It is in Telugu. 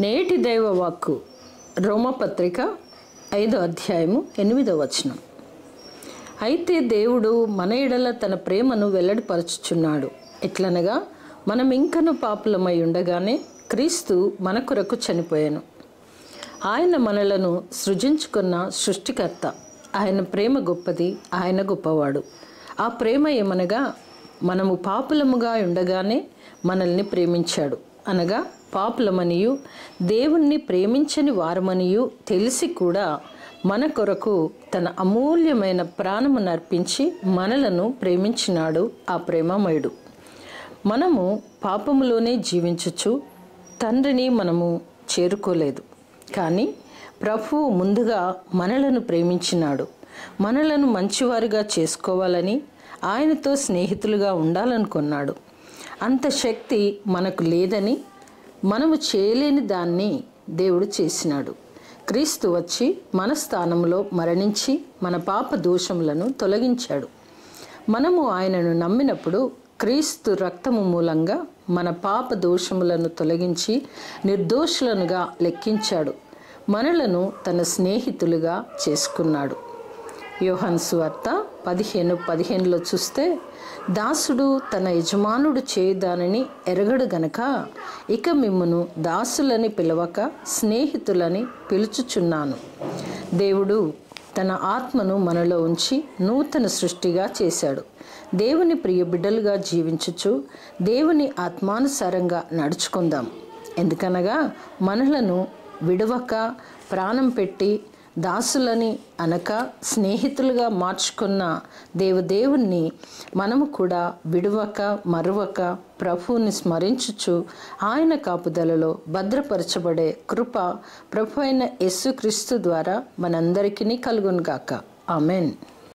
నేటి దైవ వాక్కు రోమపత్రిక 5వ అధ్యాయము 8వ వచనం. అయితే దేవుడు మన ఎడల తన ప్రేమను వెల్లడిపరచుచున్నాడు. ఎట్లనగా మనం ఇంకను పాపులమై ఉండగానే క్రీస్తు మన కొరకు చనిపోయాను. ఆయన మనలను సృజించుకున్న సృష్టికర్త. ఆయన ప్రేమ గొప్పది, ఆయన గొప్పవాడు. ఆ ప్రేమ ఏమనగా మనము పాపులముగా ఉండగానే మనల్ని ప్రేమించాడు. అనగా పాపులమనియు దేవుణ్ణి ప్రేమించని వారమనియు తెలిసి కూడా మన కొరకు తన అమూల్యమైన ప్రాణమును అర్పించి మనలను ప్రేమించినాడు ఆ ప్రేమమయుడు. మనము పాపములోనే జీవించుచు తండ్రిని మనము చేరుకోలేదు. కానీ ప్రభువు ముందుగా మనలను ప్రేమించినాడు. మనలను మంచివారుగా చేసుకోవాలని, ఆయనతో స్నేహితులుగా ఉండాలనుకున్నాడు. అంత శక్తి మనకు లేదని, మనము చేయలేని దాన్ని దేవుడు చేసినాడు. క్రీస్తు వచ్చి మన స్థానంలో మరణించి మన పాప దోషములను తొలగించాడు. మనము ఆయనను నమ్మినప్పుడు క్రీస్తు రక్తము మూలంగా మన పాప దోషములను తొలగించి నిర్దోషులనుగా లెక్కించాడు. మనలను తన స్నేహితులుగా చేసుకున్నాడు. యోహాను సువార్త 15:15 చూస్తే, దాసుడు తన యజమానుడు చేయదానని ఎరగడు గనక ఇక మిమ్మును దాసులని పిలవక స్నేహితులని పిలుచుచున్నాను. దేవుడు తన ఆత్మను మనలో ఉంచి నూతన సృష్టిగా చేశాడు. దేవుని ప్రియ బిడ్డలుగా జీవించుచు దేవుని ఆత్మానుసారంగా నడుచుకుందాం. ఎందుకనగా మనలను విడవక ప్రాణం పెట్టి దాసులని అనక స్నేహితులుగా మార్చుకున్న దేవుణ్ణి మనము కూడా విడవక మరువక ప్రభువుని స్మరించుచు ఆయన కాపుదలలో భద్రపరచబడే కృప ప్రభు అయిన యేసుక్రీస్తు ద్వారా మనందరికీ కలుగునుగాక. ఆమెన్.